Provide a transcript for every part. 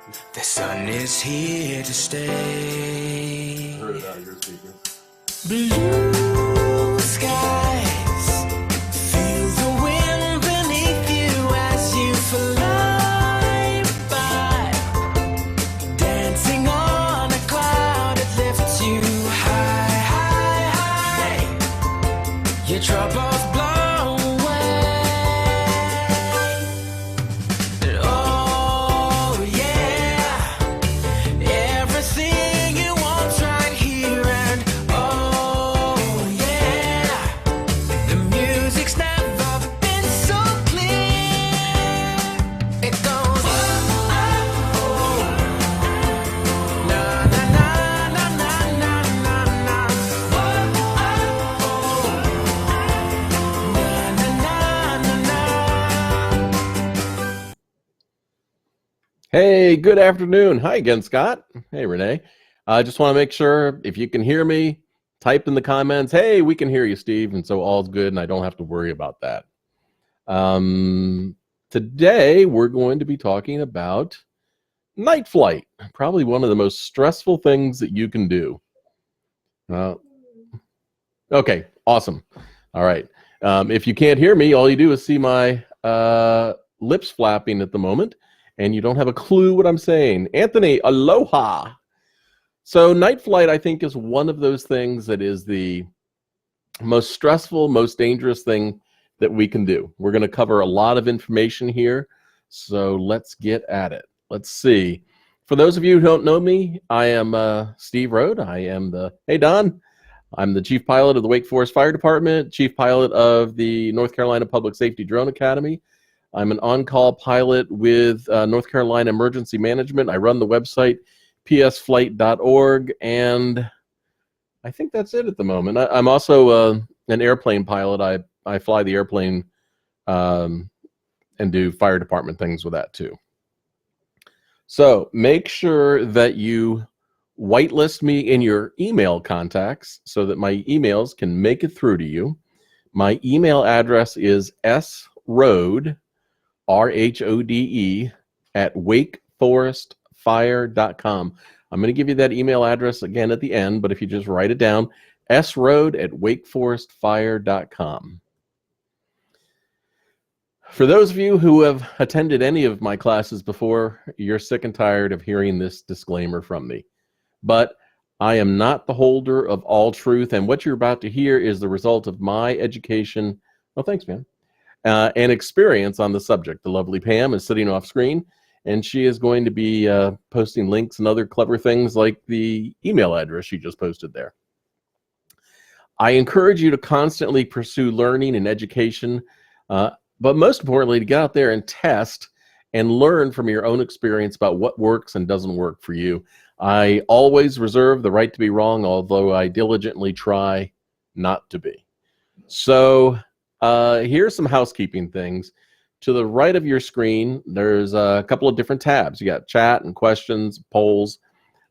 The sun is here to stay. I heard it out of your speaker. Blue skies, feel the wind beneath you as you fly by. Dancing on a cloud, it lifts you high, high, high. Your troubles blow away. Oh yeah, everything you want's right here, and oh yeah, the music's never been so clear. It goes oh, oh, na na na na na na na na. Oh, oh, na na na na na. Hey, good afternoon. Hi again, Scott. Hey, Renee. I just want to make sure if you can hear me, type in the comments, hey, we can hear you, Steve. And so all's good, and I don't have to worry about that. Today, we're going to be talking about night flight, probably one of the most stressful things that you can do. Okay, awesome. All right. If you can't hear me, all you do is see my lips flapping at the moment, and you don't have a clue what I'm saying. Anthony, aloha. So night flight, I think, is one of those things that is the most stressful, most dangerous thing that we can do. We're going to cover a lot of information here, so let's get at it. Let's see. For those of you who don't know me, I am Steve Rode. I am hey Don, I'm the Chief Pilot of the Wake Forest Fire Department, Chief Pilot of the North Carolina Public Safety Drone Academy. I'm an on-call pilot with North Carolina Emergency Management. I run the website psflight.org, and I think that's it at the moment. I'm also an airplane pilot. I fly the airplane and do fire department things with that too. So make sure that you whitelist me in your email contacts so that my emails can make it through to you. My email address is srode, RHODE, at wakeforestfire.com. I'm going to give you that email address again at the end, but if you just write it down, srode at wakeforestfire.com. For those of you who have attended any of my classes before, you're sick and tired of hearing this disclaimer from me. But I am not the holder of all truth, and what you're about to hear is the result of my education. Oh, thanks, man. And experience on the subject. The lovely Pam is sitting off screen, and she is going to be posting links and other clever things like the email address she just posted there. I encourage you to constantly pursue learning and education, but most importantly, to get out there and test and learn from your own experience about what works and doesn't work for you. I always reserve the right to be wrong, although I diligently try not to be. So here's some housekeeping things. To the right of your screen, there's a couple of different tabs. You got chat and questions, polls.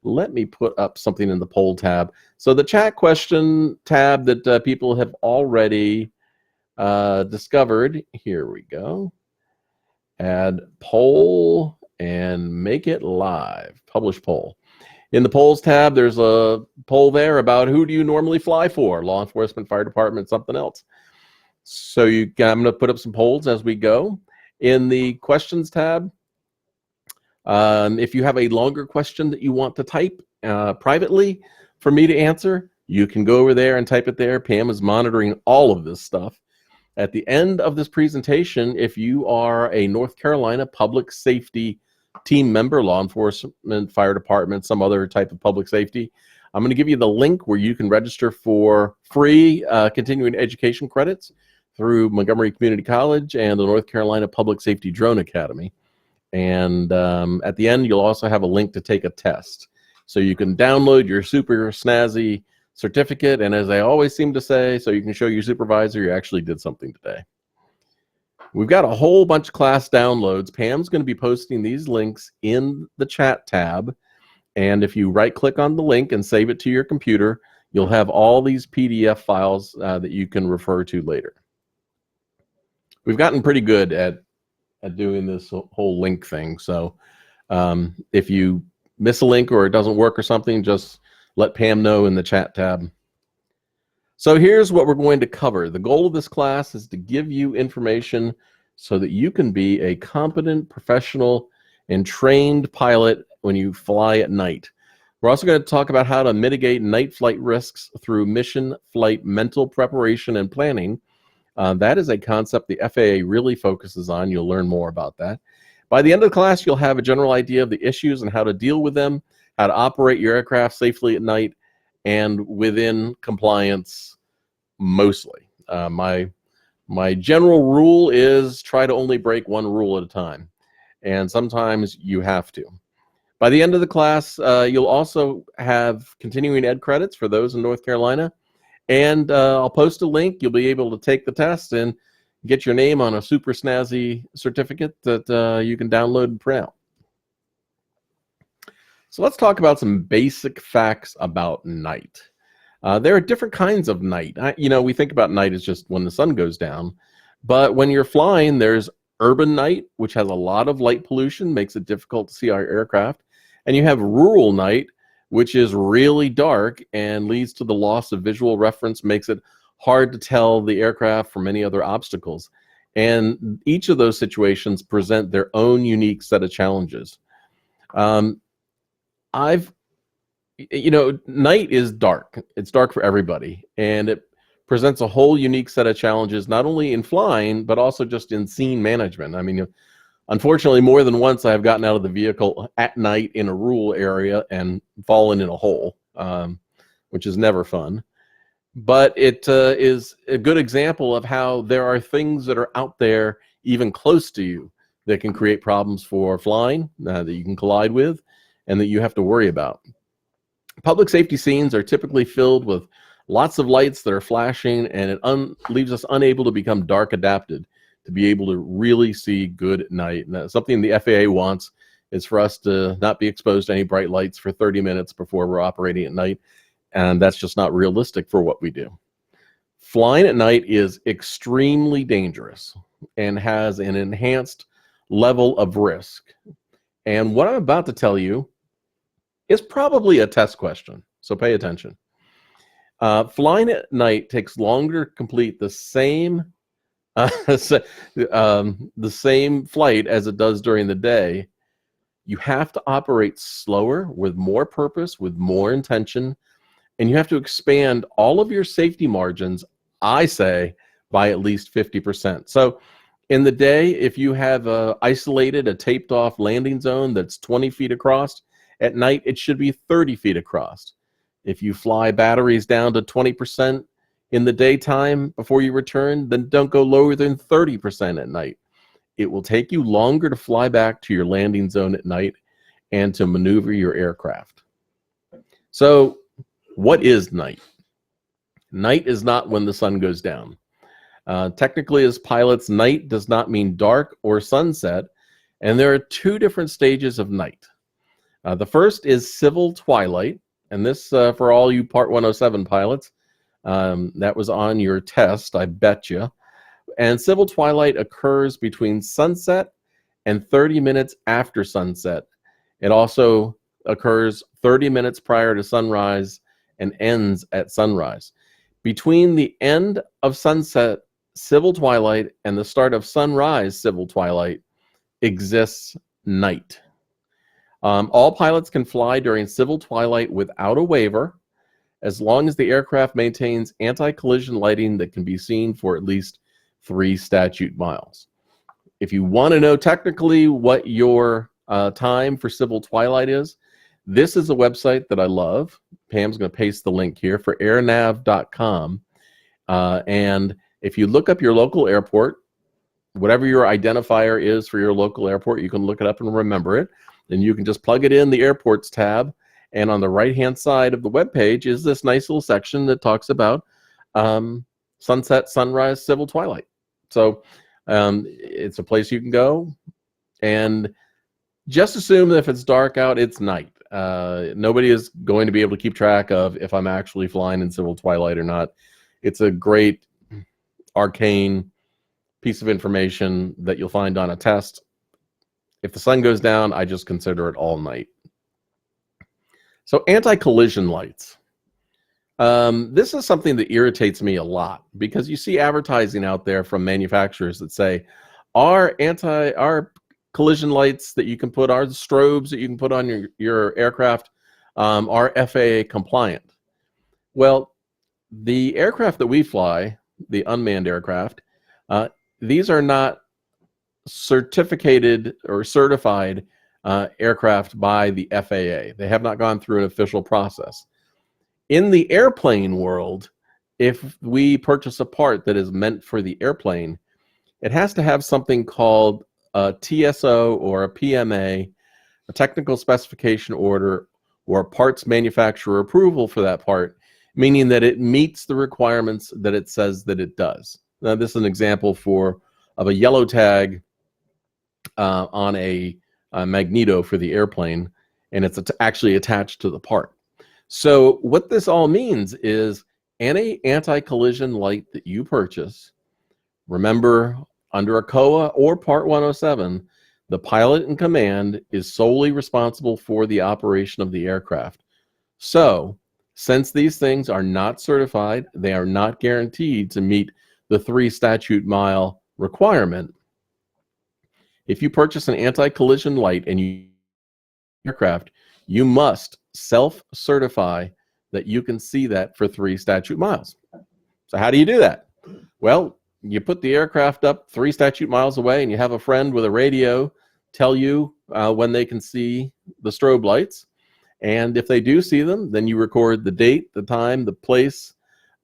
Let me put up something in the poll tab. So the chat question tab that people have already discovered. Here we go. Add poll and make it live. Publish poll. In the polls tab, there's a poll there about who do you normally fly for? Law enforcement, fire department, something else. So I'm going to put up some polls as we go. In the questions tab, if you have a longer question that you want to type privately for me to answer, you can go over there and type it there. Pam is monitoring all of this stuff. At the end of this presentation, if you are a North Carolina public safety team member, law enforcement, fire department, some other type of public safety, I'm going to give you the link where you can register for free continuing education credits through Montgomery Community College and the North Carolina Public Safety Drone Academy. And at the end, you'll also have a link to take a test. So you can download your super snazzy certificate, and as I always seem to say, so you can show your supervisor you actually did something today. We've got a whole bunch of class downloads. Pam's going to be posting these links in the chat tab, and if you right-click on the link and save it to your computer, you'll have all these PDF files that you can refer to later. We've gotten pretty good at doing this whole link thing, so If you miss a link or it doesn't work or something, just let Pam know in the chat tab. So here's what we're going to cover. The goal of this class is to give you information so that you can be a competent, professional, and trained pilot when you fly at night. We're also going to talk about how to mitigate night flight risks through mission flight mental preparation and planning. That is a concept the FAA really focuses on. You'll learn more about that. By the end of the class, you'll have a general idea of the issues and how to deal with them, how to operate your aircraft safely at night, and within compliance mostly. My general rule is try to only break one rule at a time, and sometimes you have to. By the end of the class, you'll also have continuing ed credits for those in North Carolina, and I'll post a link. You'll be able to take the test and get your name on a super snazzy certificate that you can download and print out. So let's talk about some basic facts about night. There are different kinds of night. We think about night as just when the sun goes down, but when you're flying, there's urban night, which has a lot of light pollution, makes it difficult to see our aircraft. And you have rural night, which is really dark and leads to the loss of visual reference, makes it hard to tell the aircraft from any other obstacles. And each of those situations present their own unique set of challenges. Night is dark. It's dark for everybody, and it presents a whole unique set of challenges, not only in flying, but also just in scene management. I mean, unfortunately, more than once I've gotten out of the vehicle at night in a rural area and fallen in a hole, which is never fun. But it is a good example of how there are things that are out there, even close to you, that can create problems for flying, that you can collide with, and that you have to worry about. Public safety scenes are typically filled with lots of lights that are flashing, and it leaves us unable to become dark adapted to be able to really see good at night. And that's something the FAA wants, is for us to not be exposed to any bright lights for 30 minutes before we're operating at night, and that's just not realistic for what we do. Flying at night is extremely dangerous and has an enhanced level of risk. And what I'm about to tell you is probably a test question, so pay attention. Flying at night takes longer to complete the same flight as it does during the day. You have to operate slower, with more purpose, with more intention, and you have to expand all of your safety margins, I say, by at least 50%. So in the day, if you have isolated a taped off landing zone that's 20 feet across, at night it should be 30 feet across. If you fly batteries down to 20% in the daytime before you return, then don't go lower than 30% at night. It will take you longer to fly back to your landing zone at night and to maneuver your aircraft. So what is night? Night is not when the sun goes down. Technically, as pilots, night does not mean dark or sunset, and there are two different stages of night. The first is civil twilight, and this, for all you Part 107 pilots, that was on your test, I bet you. And civil twilight occurs between sunset and 30 minutes after sunset. It also occurs 30 minutes prior to sunrise and ends at sunrise. Between the end of sunset civil twilight and the start of sunrise civil twilight exists night. All pilots can fly during civil twilight without a waiver, as long as the aircraft maintains anti-collision lighting that can be seen for at least 3 statute miles. If you want to know technically what your time for civil twilight is, this is a website that I love. Pam's going to paste the link here, for airnav.com. And if you look up your local airport, whatever your identifier is for your local airport, you can look it up and remember it. Then you can just plug it in the airports tab. And on the right-hand side of the web page is this nice little section that talks about sunset, sunrise, civil twilight. So it's a place you can go. And just assume that if it's dark out, it's night. Nobody is going to be able to keep track of if I'm actually flying in civil twilight or not. It's a great arcane piece of information that you'll find on a test. If the sun goes down, I just consider it all night. So anti-collision lights. This is something that irritates me a lot because you see advertising out there from manufacturers that say our collision lights that you can put, our strobes that you can put on your aircraft are FAA compliant. Well, the aircraft that we fly, the unmanned aircraft, these are not certificated or certified aircraft by the FAA. They have not gone through an official process. In the airplane world, if we purchase a part that is meant for the airplane, it has to have something called a TSO or a PMA, a technical specification order, or parts manufacturer approval for that part, meaning that it meets the requirements that it says that it does. Now, this is an example of a yellow tag on a magneto for the airplane, and it's actually attached to the part. So what this all means is any anti-collision light that you purchase, remember, under a COA or Part 107, the pilot in command is solely responsible for the operation of the aircraft. So since these things are not certified, they are not guaranteed to meet the 3 statute mile requirement. If you purchase an anti-collision light and you aircraft, you must self-certify that you can see that for 3 statute miles. So how do you do that? Well, you put the aircraft up 3 statute miles away and you have a friend with a radio tell you when they can see the strobe lights. And if they do see them, then you record the date, the time, the place,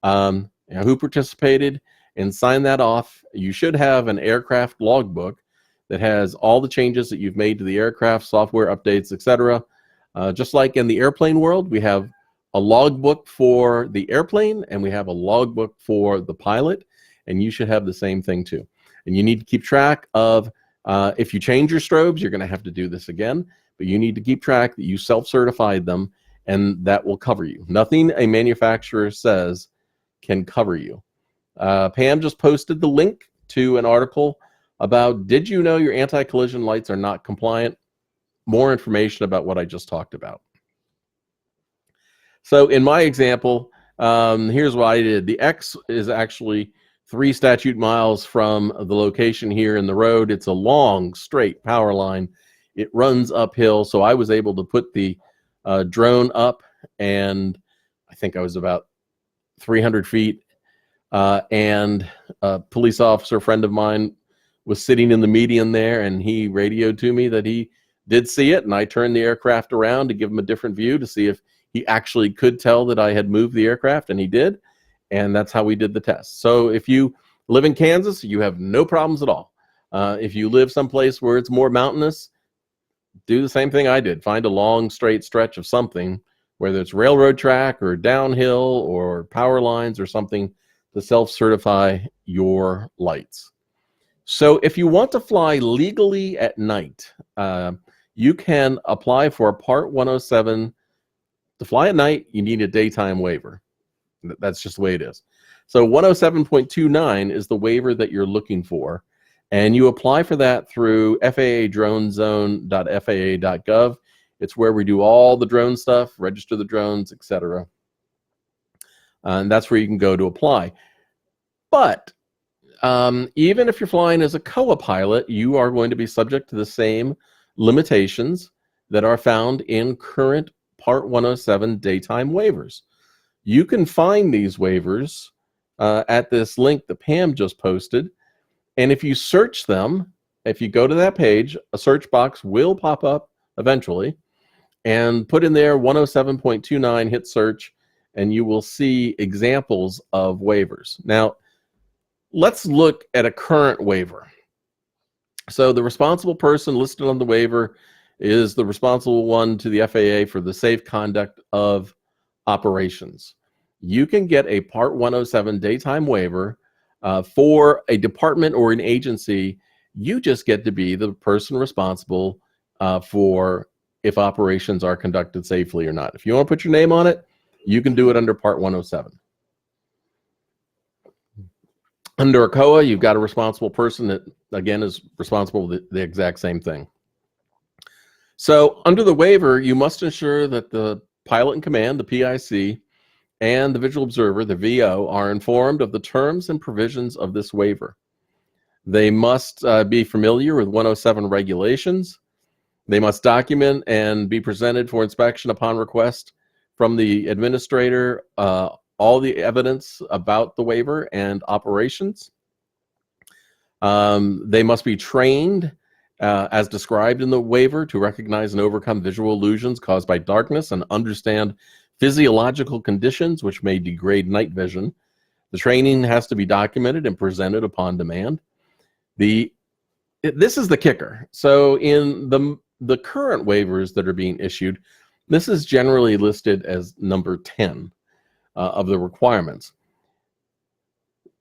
who participated, and sign that off. You should have an aircraft logbook that has all the changes that you've made to the aircraft, software updates, etc. Just like in the airplane world, we have a logbook for the airplane and we have a logbook for the pilot, and you should have the same thing too. And you need to keep track of, if you change your strobes, you're going to have to do this again, but you need to keep track that you self-certified them, and that will cover you. Nothing a manufacturer says can cover you. Pam just posted the link to an article about, did you know your anti-collision lights are not compliant? More information about what I just talked about. So in my example, here's what I did. The X is actually 3 statute miles from the location here in the road. It's a long, straight power line. It runs uphill, so I was able to put the drone up, and I think I was about 300 feet, and a police officer friend of mine was sitting in the median there, and he radioed to me that he did see it, and I turned the aircraft around to give him a different view to see if he actually could tell that I had moved the aircraft, and he did, and that's how we did the test. So if you live in Kansas, you have no problems at all. If you live someplace where it's more mountainous, do the same thing I did. Find a long, straight stretch of something, whether it's railroad track or downhill or power lines or something, to self-certify your lights. So if you want to fly legally at night, you can apply for a Part 107. To fly at night, you need a daytime waiver. That's just the way it is. So 107.29 is the waiver that you're looking for, and you apply for that through FAAdronezone.faa.gov. It's where we do all the drone stuff, register the drones, etc. And that's where you can go to apply. But even if you're flying as a COA pilot, you are going to be subject to the same limitations that are found in current Part 107 daytime waivers. You can find these waivers at this link that Pam just posted. And if you search them, if you go to that page, a search box will pop up eventually, and put in there 107.29, hit search, and you will see examples of waivers. Now, let's look at a current waiver. So the responsible person listed on the waiver is the responsible one to the FAA for the safe conduct of operations. You can get a Part 107 daytime waiver for a department or an agency. You just get to be the person responsible for if operations are conducted safely or not. If you want to put your name on it, you can do it under Part 107. Under a COA, you've got a responsible person that, again, is responsible for the exact same thing. So under the waiver, you must ensure that the pilot in command, the PIC, and the visual observer, the VO, are informed of the terms and provisions of this waiver. They must be familiar with 107 regulations. They must document and be presented for inspection upon request from the administrator all the evidence about the waiver and operations. They must be trained as described in the waiver to recognize and overcome visual illusions caused by darkness and understand physiological conditions which may degrade night vision. The training has to be documented and presented upon demand. This is the kicker. So in the current waivers that are being issued, this is generally listed as number 10 of the requirements.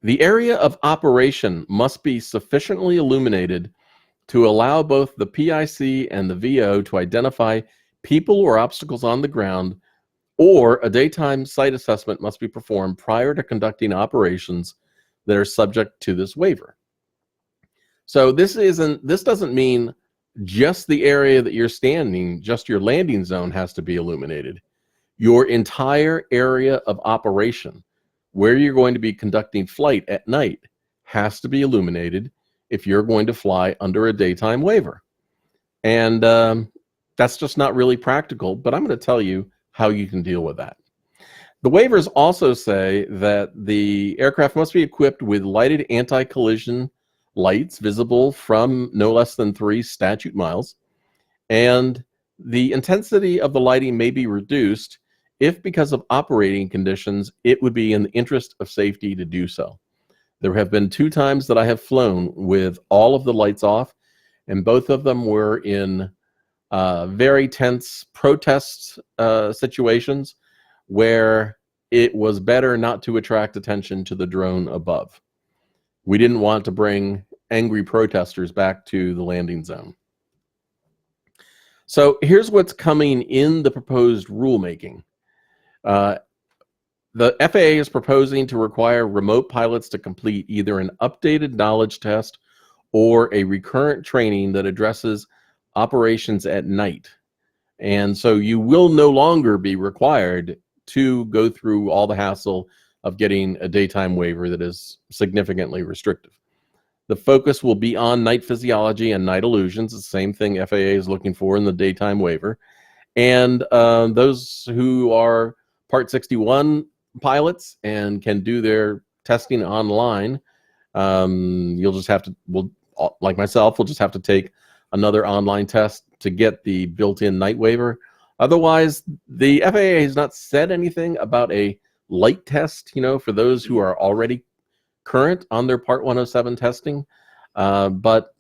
The area of operation must be sufficiently illuminated to allow both the PIC and the VO to identify people or obstacles on the ground, or a daytime site assessment must be performed prior to conducting operations that are subject to this waiver. So this doesn't mean just the area that you're standing, just your landing zone has to be illuminated. Your entire area of operation, where you're going to be conducting flight at night, has to be illuminated if you're going to fly under a daytime waiver. And that's just not really practical, but I'm going to tell you how you can deal with that. The waivers also say that the aircraft must be equipped with lighted anti-collision lights visible from no less than 3 statute miles, and the intensity of the lighting may be reduced if, because of operating conditions, it would be in the interest of safety to do so. There have been 2 times that I have flown with all of the lights off, and both of them were in very tense protest situations where it was better not to attract attention to the drone above. We didn't want to bring angry protesters back to the landing zone. So here's what's coming in the proposed rulemaking. The FAA is proposing to require remote pilots to complete either an updated knowledge test or a recurrent training that addresses operations at night. And so you will no longer be required to go through all the hassle of getting a daytime waiver that is significantly restrictive. The focus will be on night physiology and night illusions, the same thing FAA is looking for in the daytime waiver. And those who are Part 61 pilots and can do their testing online, you'll just have to, like myself, we'll just have to take another online test to get the built-in night waiver. Otherwise, the FAA has not said anything about a light test, for those who are already current on their Part 107 testing. But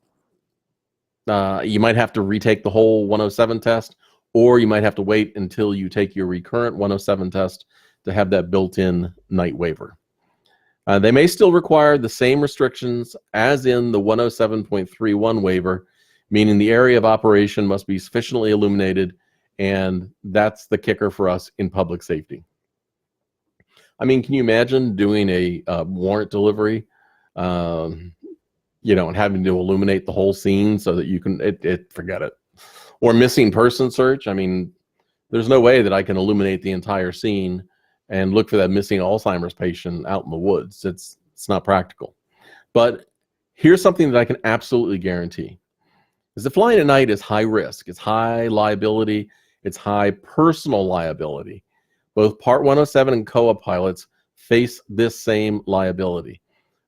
you might have to retake the whole 107 test, or you might have to wait until you take your recurrent 107 test to have that built-in night waiver. They may still require the same restrictions as in the 107.31 waiver, meaning the area of operation must be sufficiently illuminated, and that's the kicker for us in public safety. I mean, can you imagine doing a warrant delivery, and having to illuminate the whole scene so that you can, forget it. Or missing person search. I mean, there's no way that I can illuminate the entire scene and look for that missing Alzheimer's patient out in the woods. It's not practical. But here's something that I can absolutely guarantee, is that flying at night is high risk, it's high liability, it's high personal liability. Both Part 107 and COA pilots face this same liability.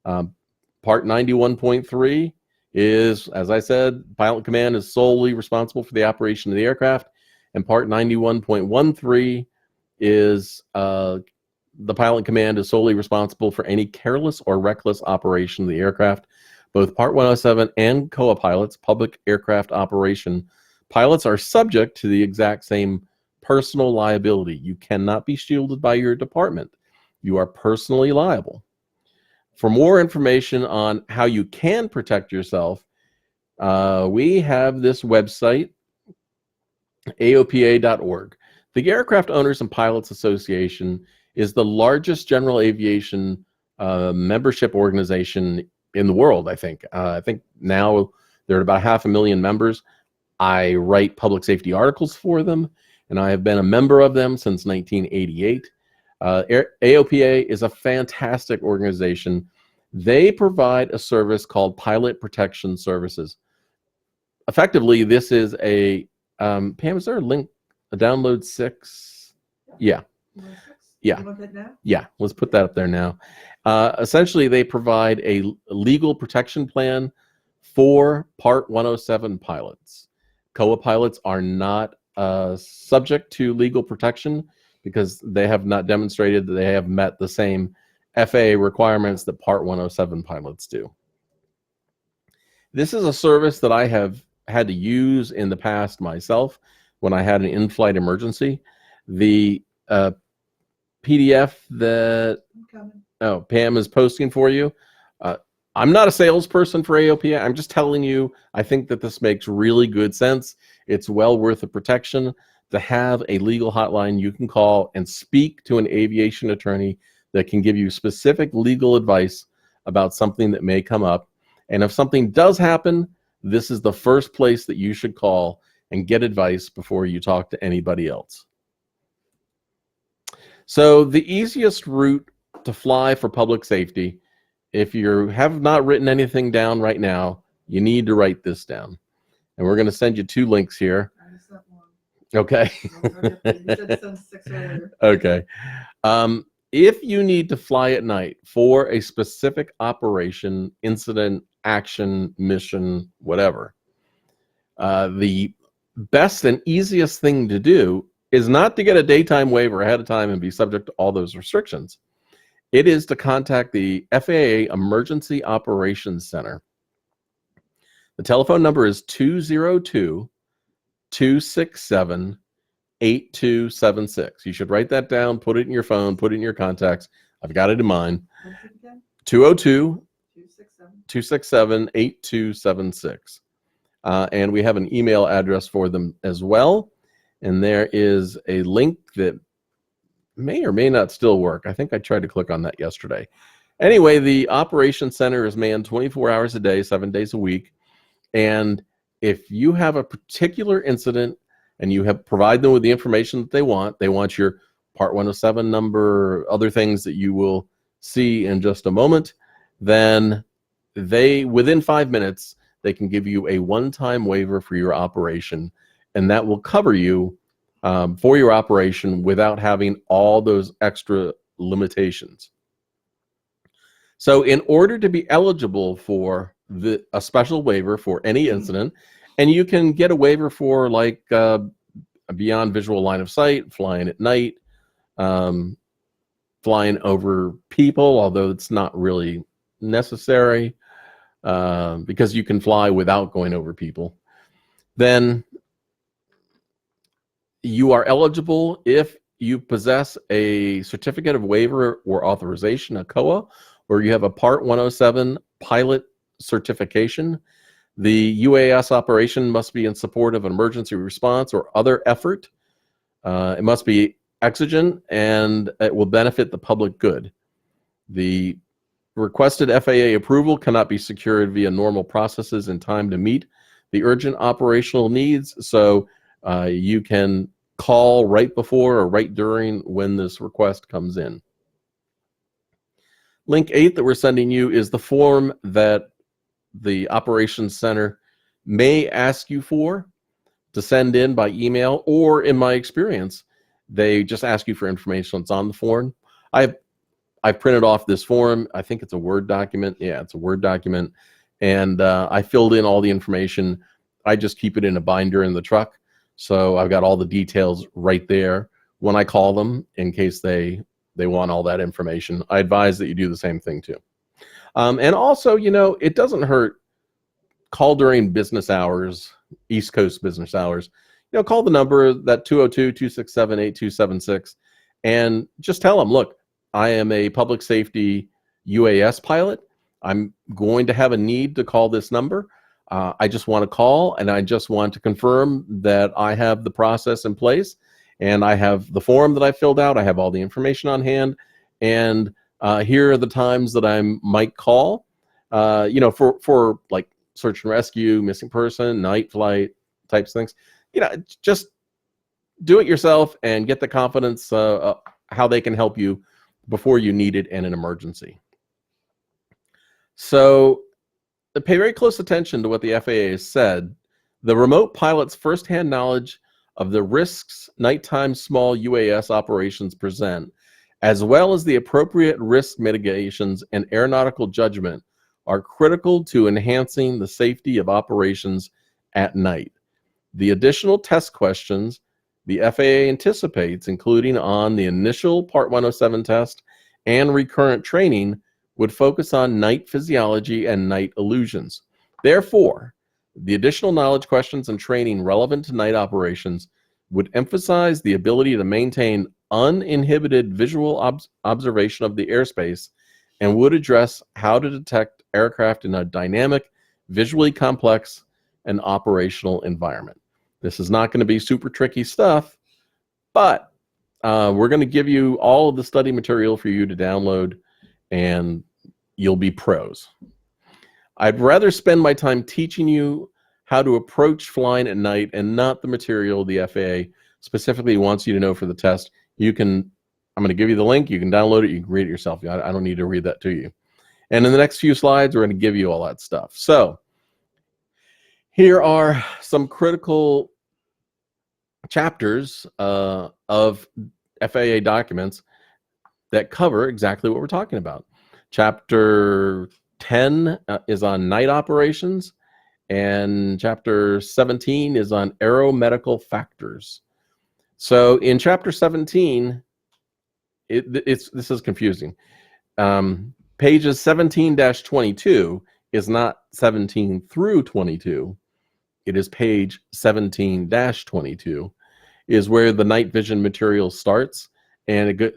Part 91.3 is, as I said, pilot command is solely responsible for the operation of the aircraft, and Part 91.13 is the pilot command is solely responsible for any careless or reckless operation of the aircraft. Both Part 107 and COA pilots, public aircraft operation pilots, are subject to the exact same personal liability. You cannot be shielded by your department. You are personally liable. For more information on how you can protect yourself, we have this website, aopa.org. The Aircraft Owners and Pilots Association is the largest general aviation membership organization in the world, I think. I think now they're at about 500,000 members. I write public safety articles for them, and I have been a member of them since 1988. AOPA is a fantastic organization. They provide a service called Pilot Protection Services. Effectively, this is a, Pam, is there a link, a download 6? Yeah. Yeah. Yeah, let's put that up there now. Essentially, they provide a legal protection plan for Part 107 pilots. COA pilots are not subject to legal protection because they have not demonstrated that they have met the same FAA requirements that Part 107 pilots do. This is a service that I have had to use in the past myself when I had an in-flight emergency. The PDF that Pam is posting for you, I'm not a salesperson for AOPA. I'm just telling you, I think that this makes really good sense. It's well worth the protection to have a legal hotline you can call and speak to an aviation attorney that can give you specific legal advice about something that may come up. And if something does happen, this is the first place that you should call and get advice before you talk to anybody else. So the easiest route to fly for public safety, if you have not written anything down right now, you need to write this down. And we're going to send you 2 links here. Okay. Okay. If you need to fly at night for a specific operation, incident, action, mission, whatever, the best and easiest thing to do is not to get a daytime waiver ahead of time and be subject to all those restrictions. It is to contact the FAA Emergency Operations Center. The telephone number is 202-267-8276. You should write that down, put it in your phone, put it in your contacts. I've got it in mine. 202-267-8276. And we have an email address for them as well. And there is a link that may or may not still work. I think I tried to click on that yesterday. Anyway, the Operations Center is manned 24 hours a day, 7 days a week. And if you have a particular incident and you have provide them with the information that they want your Part 107 number, other things that you will see in just a moment, then they, within 5 minutes, they can give you a one-time waiver for your operation, and that will cover you for your operation without having all those extra limitations. So in order to be eligible for a special waiver for any incident, and you can get a waiver for like beyond visual line of sight, flying at night, flying over people, although it's not really necessary because you can fly without going over people, then you are eligible if you possess a certificate of waiver or authorization, a COA, or you have a Part 107 pilot certification. The UAS operation must be in support of an emergency response or other effort. It must be exigent and it will benefit the public good. The requested FAA approval cannot be secured via normal processes in time to meet the urgent operational needs. So you can call right before or right during when this request comes in. Link 8 that we're sending you is the form that the Operations Center may ask you for to send in by email, or in my experience, they just ask you for information that's on the form. I've printed off this form. I think it's a Word document. Yeah, it's a Word document. And I filled in all the information. I just keep it in a binder in the truck. So I've got all the details right there when I call them in case they want all that information. I advise that you do the same thing too. And also, you know, it doesn't hurt. Call during business hours, East Coast business hours. You know, call the number, that 202-267-8276, and just tell them, look, I am a public safety UAS pilot. I'm going to have a need to call this number. I just want to call, and I just want to confirm that I have the process in place, and I have the form that I filled out. I have all the information on hand, and here are the times that I might call, you know, for like search and rescue, missing person, night flight, types of things. Just do it yourself and get the confidence how they can help you before you need it in an emergency. So pay very close attention to what the FAA has said. The remote pilot's firsthand knowledge of the risks nighttime small UAS operations present, as well as the appropriate risk mitigations and aeronautical judgment, are critical to enhancing the safety of operations at night. The additional test questions the FAA anticipates, including on the initial Part 107 test and recurrent training, would focus on night physiology and night illusions. Therefore, the additional knowledge questions and training relevant to night operations would emphasize the ability to maintain uninhibited visual observation of the airspace and would address how to detect aircraft in a dynamic, visually complex, and operational environment. This is not going to be super tricky stuff, but we're going to give you all of the study material for you to download, and you'll be pros. I'd rather spend my time teaching you how to approach flying at night and not the material the FAA specifically wants you to know for the test. I'm going to give you the link. You can download it. You can read it yourself. I don't need to read that to you. And in the next few slides, we're going to give you all that stuff. So here are some critical chapters of FAA documents that cover exactly what we're talking about. Chapter 10 is on night operations, and chapter 17 is on aeromedical factors. So in chapter 17, this is confusing. Pages 17-22 is not 17 through 22. It is page 17-22 is where the night vision material starts, and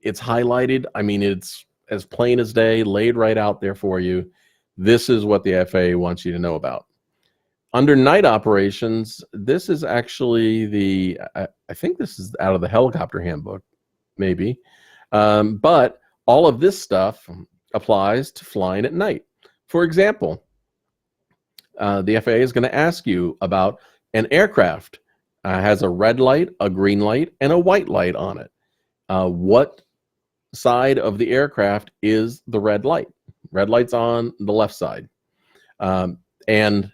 it's highlighted. I mean, it's as plain as day, laid right out there for you. This is what the FAA wants you to know about. Under night operations, this is actually I think this is out of the helicopter handbook, maybe. But all of this stuff applies to flying at night. For example, the FAA is going to ask you about an aircraft has a red light, a green light, and a white light on it. What side of the aircraft is the red light? Red light's on the left side. And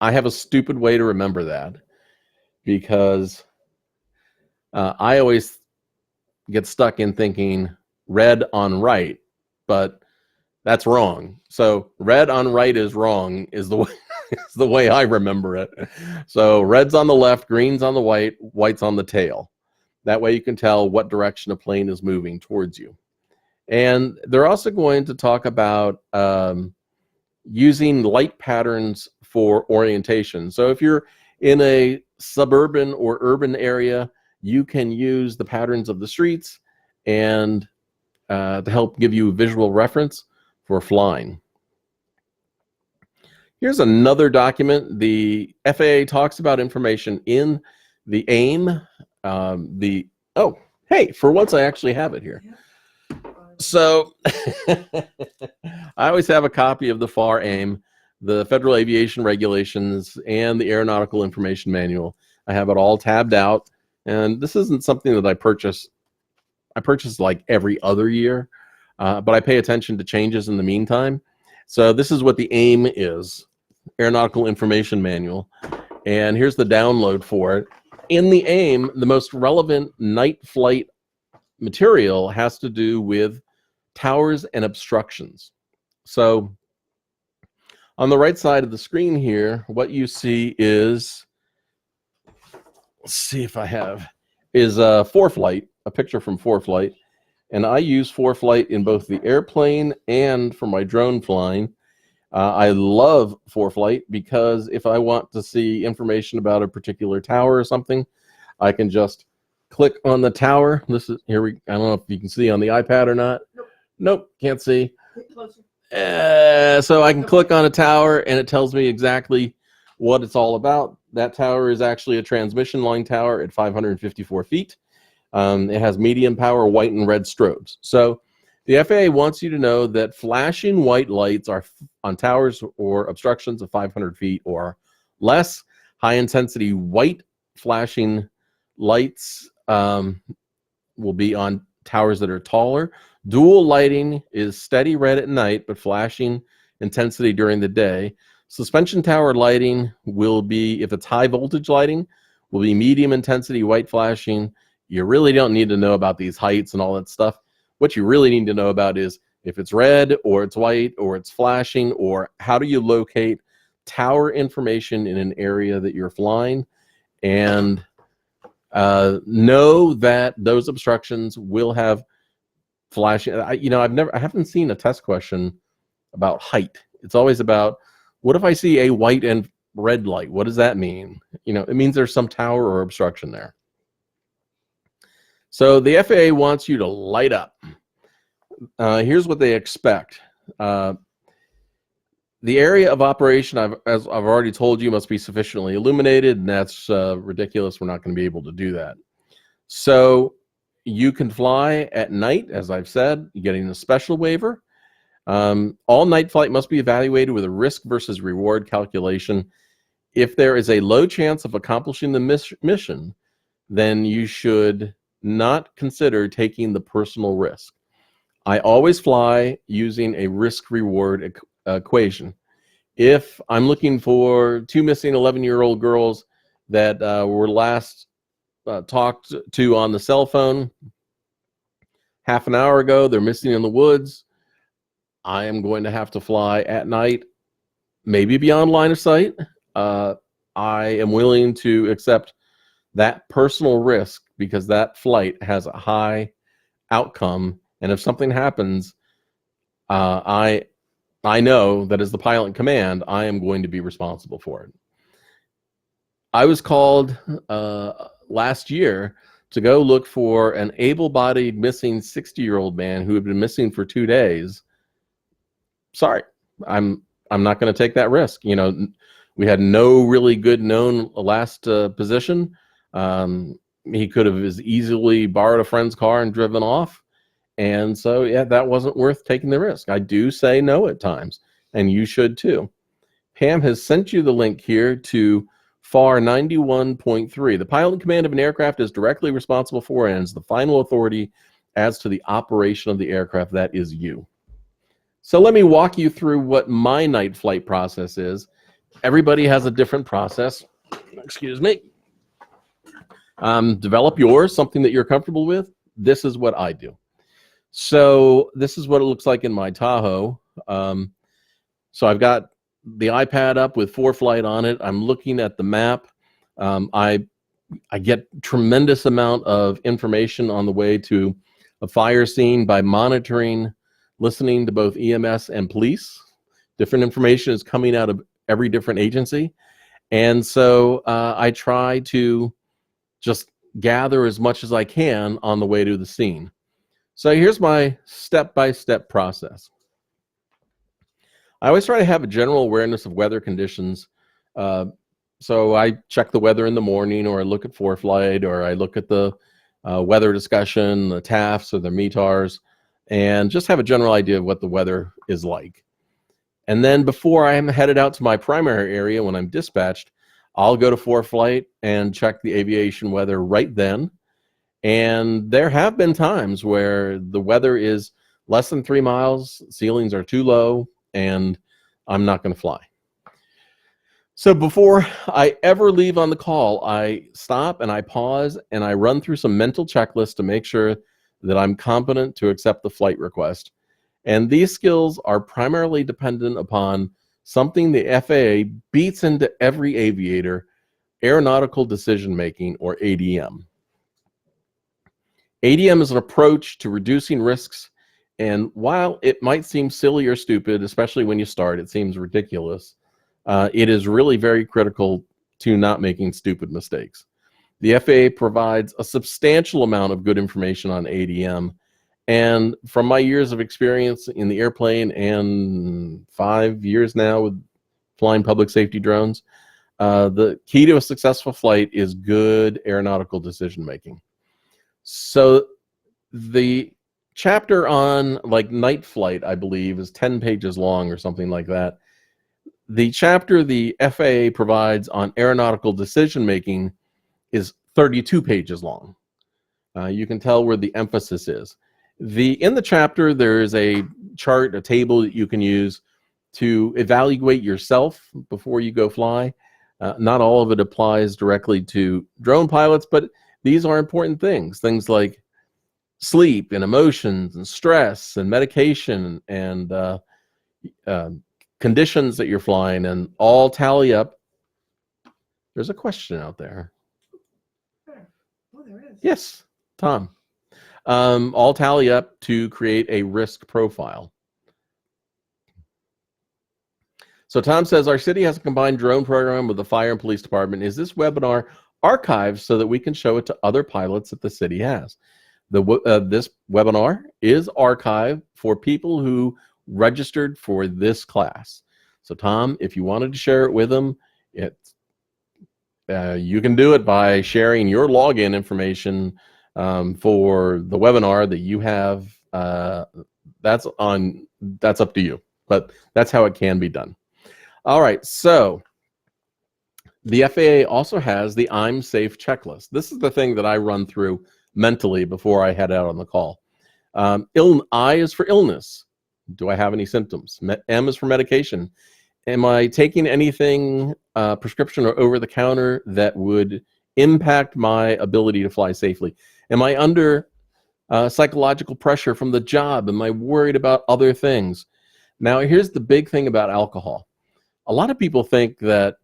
I have a stupid way to remember that because I always get stuck in thinking red on right, but that's wrong. So red on right is wrong is the way, is the way I remember it. So red's on the left, green's on the white, white's on the tail. That way you can tell what direction a plane is moving towards you. And they're also going to talk about using light patterns for orientation. So if you're in a suburban or urban area, you can use the patterns of the streets and to help give you visual reference for flying. Here's another document. The FAA talks about information in the AIM. Oh, hey, for once I actually have it here. So I always have a copy of the FAR AIM, the Federal Aviation Regulations, and the Aeronautical Information Manual. I have it all tabbed out, and this isn't something that I purchase. I purchase like every other year, but I pay attention to changes in the meantime. So this is what the AIM is, Aeronautical Information Manual, and here's the download for it. In the AIM, the most relevant night flight material has to do with towers and obstructions. So on the right side of the screen here, what you see is, let's see if I have, is ForeFlight, a picture from ForeFlight. And I use ForeFlight in both the airplane and for my drone flying. I love ForeFlight because if I want to see information about a particular tower or something, I can just click on the tower. This is here. I don't know if you can see on the iPad or not. Nope, can't see. So I can click on a tower and it tells me exactly what it's all about. That tower is actually a transmission line tower at 554 feet. It has medium power white and red strobes. So the FAA wants you to know that flashing white lights are on towers or obstructions of 500 feet or less. High intensity white flashing lights will be on towers that are taller. Dual lighting is steady red at night, but flashing intensity during the day. Suspension tower lighting will be, if it's high voltage lighting, will be medium intensity white flashing. You really don't need to know about these heights and all that stuff. What you really need to know about is if it's red or it's white or it's flashing, or how do you locate tower information in an area that you're flying, and know that those obstructions will have flashing. I haven't seen a test question about height. It's always about, what if I see a white and red light? What does that mean? It means there's some tower or obstruction there. So the FAA wants you to light up. Here's what they expect. The area of operation, as I've already told you, must be sufficiently illuminated, and that's ridiculous. We're not going to be able to do that. So you can fly at night, as I've said, getting a special waiver. All night flight must be evaluated with a risk versus reward calculation. If there is a low chance of accomplishing the mission, then you should not consider taking the personal risk. I always fly using a risk-reward equation. If I'm looking for 2 missing 11-year-old girls that were last talked to on the cell phone half an hour ago, they're missing in the woods, I am going to have to fly at night, maybe beyond line of sight. I am willing to accept that personal risk because that flight has a high outcome, and if something happens, I know that as the pilot in command, I am going to be responsible for it. I was called last year to go look for an able-bodied missing 60-year-old man who had been missing for 2 days. Sorry, I'm not going to take that risk. We had no really good known last position. He could have as easily borrowed a friend's car and driven off. And so, yeah, that wasn't worth taking the risk. I do say no at times, and you should too. Pam has sent you the link here to FAR 91.3. The pilot in command of an aircraft is directly responsible for and is the final authority as to the operation of the aircraft. That is you. So let me walk you through what my night flight process is. Everybody has a different process. Excuse me. Develop yours, something that you're comfortable with. This is what I do. So this is what it looks like in my Tahoe. So I've got the iPad up with ForeFlight on it. I'm looking at the map. I get tremendous amount of information on the way to a fire scene by monitoring, listening to both EMS and police. Different information is coming out of every different agency. And so I try to just gather as much as I can on the way to the scene. So here's my step-by-step process. I always try to have a general awareness of weather conditions. So I check the weather in the morning, or I look at ForeFlight, or I look at the weather discussion, the TAFs or the METARs, and just have a general idea of what the weather is like. And then before I'm headed out to my primary area, when I'm dispatched, I'll go to ForeFlight and check the aviation weather right then. And there have been times where the weather is less than 3 miles, ceilings are too low, and I'm not going to fly. So before I ever leave on the call, I stop and I pause and I run through some mental checklists to make sure that I'm competent to accept the flight request. And these skills are primarily dependent upon something the FAA beats into every aviator: aeronautical decision making, or ADM. ADM is an approach to reducing risks, and while it might seem silly or stupid, especially when you start, it seems ridiculous, it is really very critical to not making stupid mistakes. The FAA provides a substantial amount of good information on ADM, and from my years of experience in the airplane and 5 years now with flying public safety drones, the key to a successful flight is good aeronautical decision making. So the chapter on night flight, I believe, is 10 pages long or something like that. The chapter the FAA provides on aeronautical decision making is 32 pages long. You can tell where the emphasis is. In the chapter, there is a chart, a table that you can use to evaluate yourself before you go fly. Not all of it applies directly to drone pilots, but these are important things. Things like sleep and emotions and stress and medication and conditions that you're flying, and all tally up. There's a question out there. Oh, there is. Yes, Tom. All tally up to create a risk profile. So Tom says, our city has a combined drone program with the fire and police department. Is this webinar archived so that we can show it to other pilots that the city has? This webinar is archived for people who registered for this class. So Tom, if you wanted to share it with them, you can do it by sharing your login information for the webinar that you have. That's up to you, but that's how it can be done. All right, so the FAA also has the I'm Safe checklist. This is the thing that I run through mentally before I head out on the call. I is for illness. Do I have any symptoms? M is for medication. Am I taking anything prescription or over the counter that would impact my ability to fly safely? Am I under psychological pressure from the job? Am I worried about other things? Now, here's the big thing about alcohol. A lot of people think that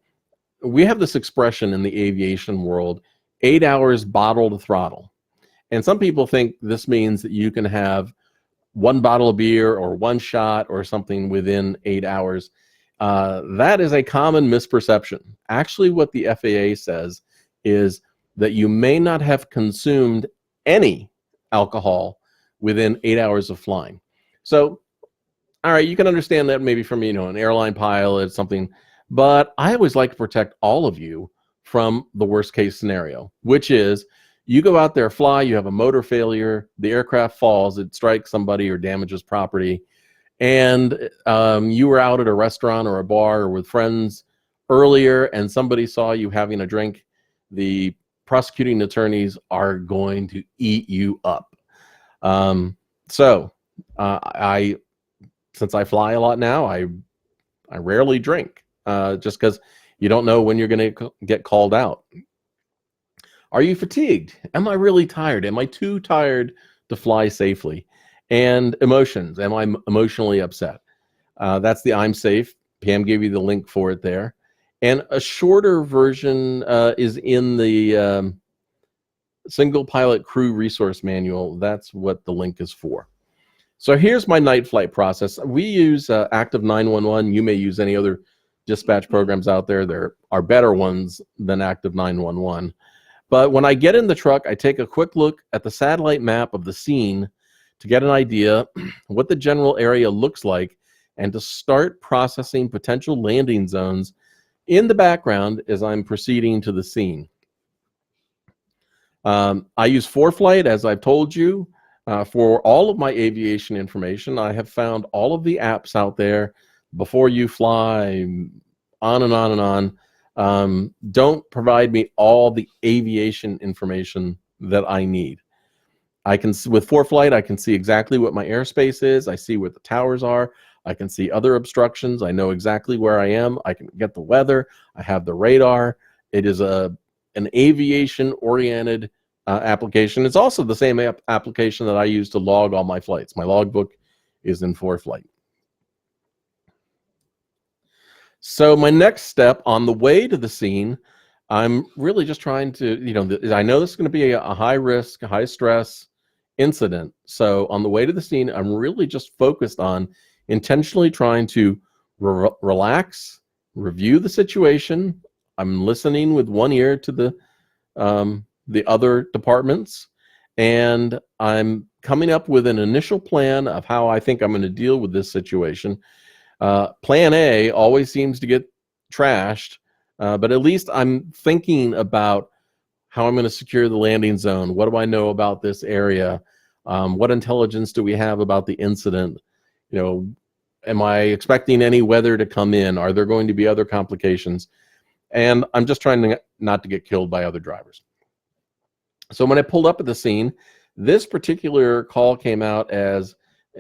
we have this expression in the aviation world, 8 hours bottle to throttle. And some people think this means that you can have one bottle of beer or one shot or something within 8 hours. That is a common misperception. Actually, what the FAA says is that you may not have consumed any alcohol within 8 hours of flying. So, all right, you can understand that maybe from, an airline pilot, something, but I always like to protect all of you from the worst case scenario, which is you go out there, fly, you have a motor failure, the aircraft falls, it strikes somebody or damages property, and you were out at a restaurant or a bar or with friends earlier and somebody saw you having a drink. The prosecuting attorneys are going to eat you up. Since I fly a lot now, I rarely drink just because you don't know when you're going to get called out. Are you fatigued? Am I really tired? Am I too tired to fly safely? And emotions. Am I emotionally upset? That's the I'm Safe. Pam gave you the link for it there. And a shorter version is in the Single Pilot Crew Resource Manual. That's what the link is for. So here's my night flight process. We use Active 911. You may use any other dispatch programs out there. There are better ones than Active 911. But when I get in the truck, I take a quick look at the satellite map of the scene to get an idea what the general area looks like and to start processing potential landing zones in the background as I'm proceeding to the scene. I use ForeFlight, as I've told you. For all of my aviation information, I have found all of the apps out there, Before You Fly, on and on and on. Don't provide me all the aviation information that I need. With ForeFlight, I can see exactly what my airspace is. I see where the towers are. I can see other obstructions. I know exactly where I am. I can get the weather. I have the radar. It is an aviation-oriented application. It's also the same application that I use to log all my flights. My logbook is in ForeFlight. So my next step on the way to the scene, I'm really just trying to, I know this is going to be a high risk, high stress incident. So on the way to the scene, I'm really just focused on intentionally trying to relax, review the situation. I'm listening with one ear to the other departments, and I'm coming up with an initial plan of how I think I'm going to deal with this situation. Plan A always seems to get trashed, but at least I'm thinking about how I'm going to secure the landing zone. What do I know about this area? What intelligence do we have about the incident? am I expecting any weather to come in? Are there going to be other complications? And I'm just trying not to get killed by other drivers. So when I pulled up at the scene, this particular call came out as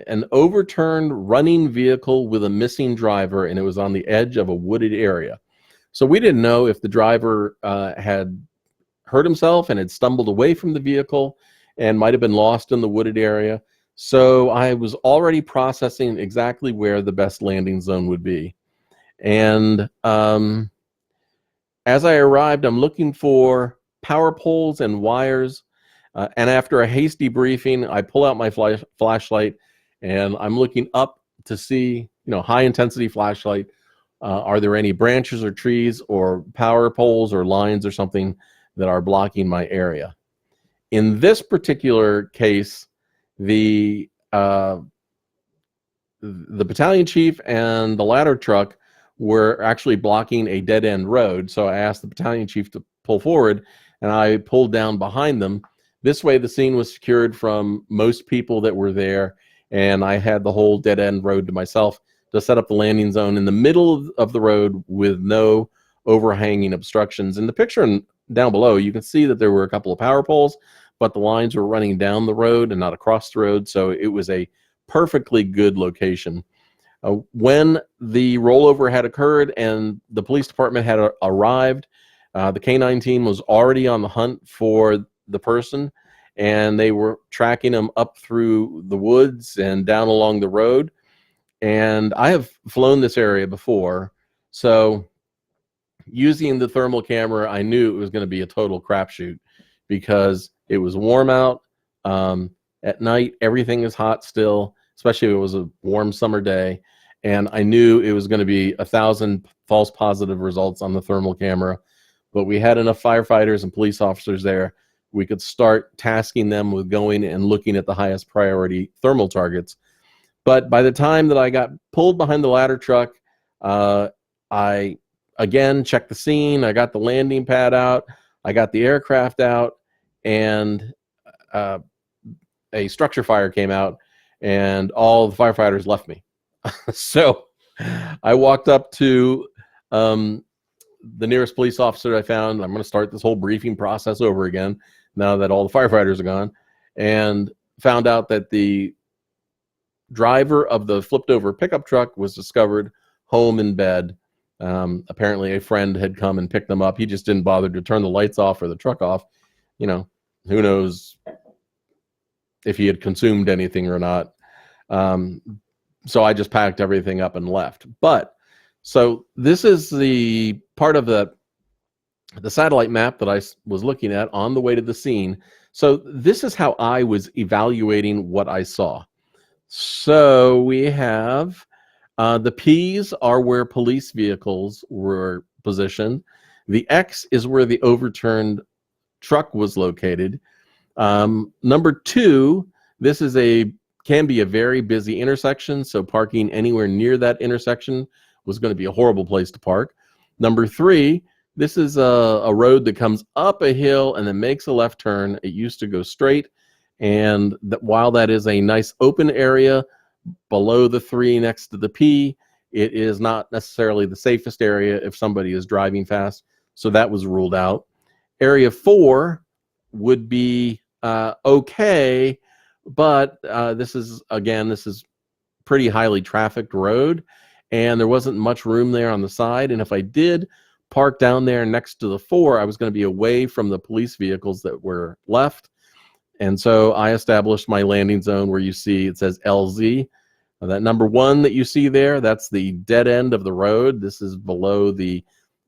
an overturned running vehicle with a missing driver, and it was on the edge of a wooded area. So we didn't know if the driver had hurt himself and had stumbled away from the vehicle and might have been lost in the wooded area. So I was already processing exactly where the best landing zone would be. And as I arrived, I'm looking for power poles and wires. And after a hasty briefing, I pull out my flashlight and I'm looking up to see, high intensity flashlight. Are there any branches or trees or power poles or lines or something that are blocking my area? In this particular case, the battalion chief and the ladder truck were actually blocking a dead-end road. So I asked the battalion chief to pull forward, and I pulled down behind them. This way, the scene was secured from most people that were there, and I had the whole dead-end road to myself to set up the landing zone in the middle of the road with no overhanging obstructions. In the picture down below, you can see that there were a couple of power poles, but the lines were running down the road and not across the road, so it was a perfectly good location. When the rollover had occurred and the police department had arrived, the K-9 team was already on the hunt for the person, and they were tracking him up through the woods and down along the road. And I have flown this area before, so using the thermal camera, I knew it was going to be a total crapshoot because it was warm out. At night, everything is hot still, especially if it was a warm summer day. And I knew it was going to be 1,000 false positive results on the thermal camera. But we had enough firefighters and police officers there. We could start tasking them with going and looking at the highest priority thermal targets. But by the time that I got pulled behind the ladder truck, I again checked the scene. I got the landing pad out. I got the aircraft out. And a structure fire came out, and all the firefighters left me. So I walked up to the nearest police officer I found. I'm going to start this whole briefing process over again now that all the firefighters are gone, and found out that the driver of the flipped over pickup truck was discovered home in bed. Apparently a friend had come and picked them up. He just didn't bother to turn the lights off or the truck off. Who knows if he had consumed anything or not. So I just packed everything up and left. But so this is the part of the satellite map that I was looking at on the way to the scene. So this is how I was evaluating what I saw. So we have the P's are where police vehicles were positioned. The X is where the overturned truck was located. Number 2, this can be a very busy intersection, so parking anywhere near that intersection was going to be a horrible place to park. Number 3, this is a road that comes up a hill and then makes a left turn. It used to go straight, and while that is a nice open area below the 3 next to the P, it is not necessarily the safest area if somebody is driving fast, so that was ruled out. Area 4 would be okay, but this is pretty highly trafficked road, and there wasn't much room there on the side. And if I did park down there next to the 4, I was going to be away from the police vehicles that were left. And so I established my landing zone where you see it says LZ. That number 1 that you see there, that's the dead end of the road. This is below the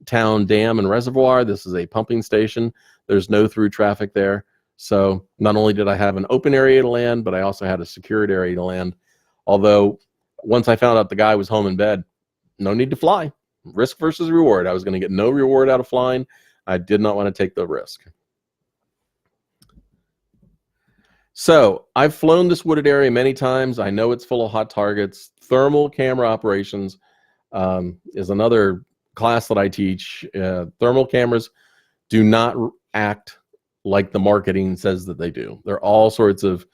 town dam and reservoir. This is a pumping station. There's no through traffic there. So not only did I have an open area to land, but I also had a secured area to land. Although once I found out the guy was home in bed, no need to fly. Risk versus reward. I was going to get no reward out of flying. I did not want to take the risk. So I've flown this wooded area many times. I know it's full of hot targets. Thermal camera operations is another class that I teach. Thermal cameras do not act like the marketing says that they do. There are all sorts of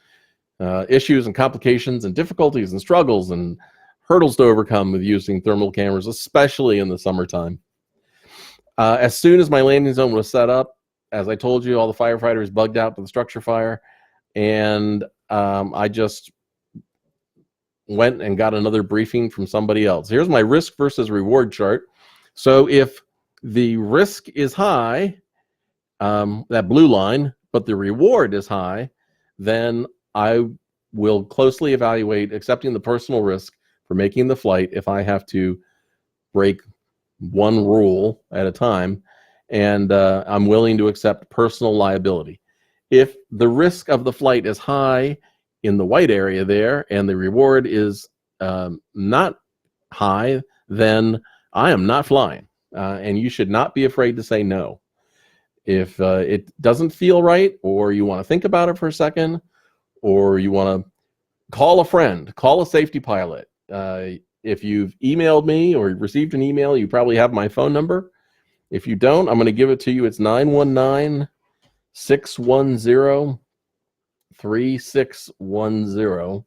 issues and complications and difficulties and struggles and hurdles to overcome with using thermal cameras, especially in the summertime. As soon as my landing zone was set up, as I told you, all the firefighters bugged out to the structure fire, and I just went and got another briefing from somebody else. Here's my risk versus reward chart. So if the risk is high, that blue line, but the reward is high, then I will closely evaluate accepting the personal risk for making the flight if I have to break one rule at a time, and I'm willing to accept personal liability. If the risk of the flight is high in the white area there and the reward is not high, then I am not flying, and you should not be afraid to say no. If it doesn't feel right, or you want to think about it for a second, or you want to call a friend, call a safety pilot. If you've emailed me or received an email, you probably have my phone number. If you don't, I'm going to give it to you. It's 919-610-3610.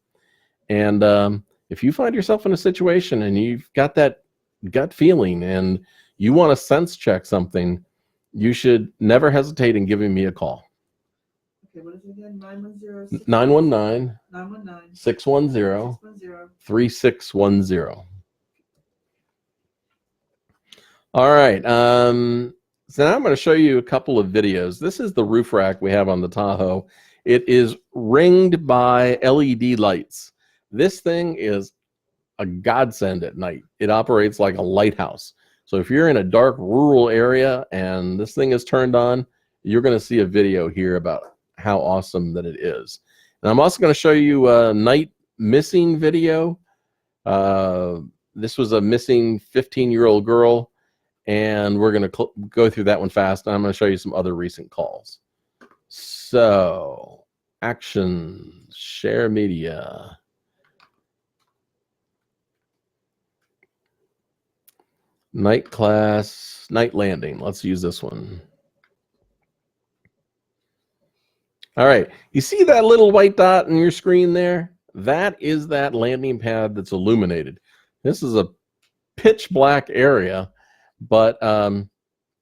And if you find yourself in a situation and you've got that gut feeling and you want to sense check something, you should never hesitate in giving me a call. Okay, what is it again? 919-610-3610. All right. So now I'm going to show you a couple of videos. This is the roof rack we have on the Tahoe. It is ringed by LED lights. This thing is a godsend at night. It operates like a lighthouse. So if you're in a dark rural area and this thing is turned on, you're going to see a video here about how awesome that it is. And I'm also going to show you a night missing video. This was a missing 15-year-old girl, and we're going to go through that one fast. And I'm going to show you some other recent calls. So, action, share media. Night class, night landing. Let's use this one. All right. You see that little white dot in your screen there? That is that landing pad that's illuminated. This is a pitch black area, but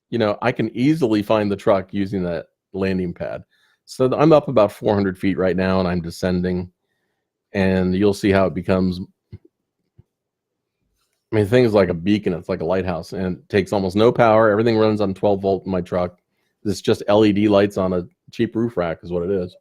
you know, I can easily find the truck using that landing pad. So I'm up about 400 feet right now, and I'm descending, and you'll see how it becomes. I mean, the thing is like a beacon. It's like a lighthouse, and it takes almost no power. Everything runs on 12 volt in my truck. It's just LED lights on a cheap roof rack is what it is.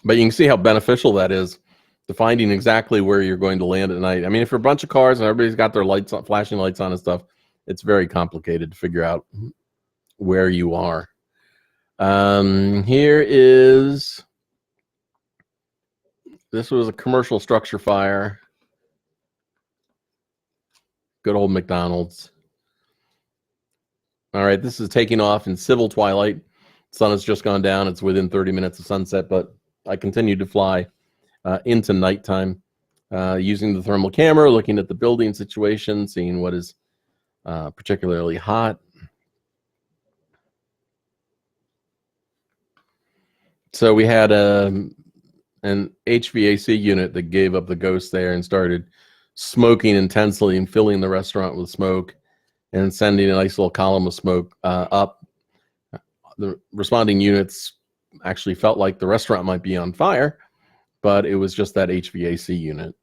But you can see how beneficial that is to finding exactly where you're going to land at night. I mean, if you're a bunch of cars and everybody's got their lights on, flashing lights on and stuff, it's very complicated to figure out where you are. Here is, this was a commercial structure fire. Good old McDonald's. All right, this is taking off in civil twilight. Sun has just gone down. It's within 30 minutes of sunset, but I continued to fly into nighttime using the thermal camera, looking at the building situation, seeing what is particularly hot. So we had an HVAC unit that gave up the ghost there and started smoking intensely and filling the restaurant with smoke and sending a nice little column of smoke up. The responding units actually felt like the restaurant might be on fire, but it was just that HVAC unit.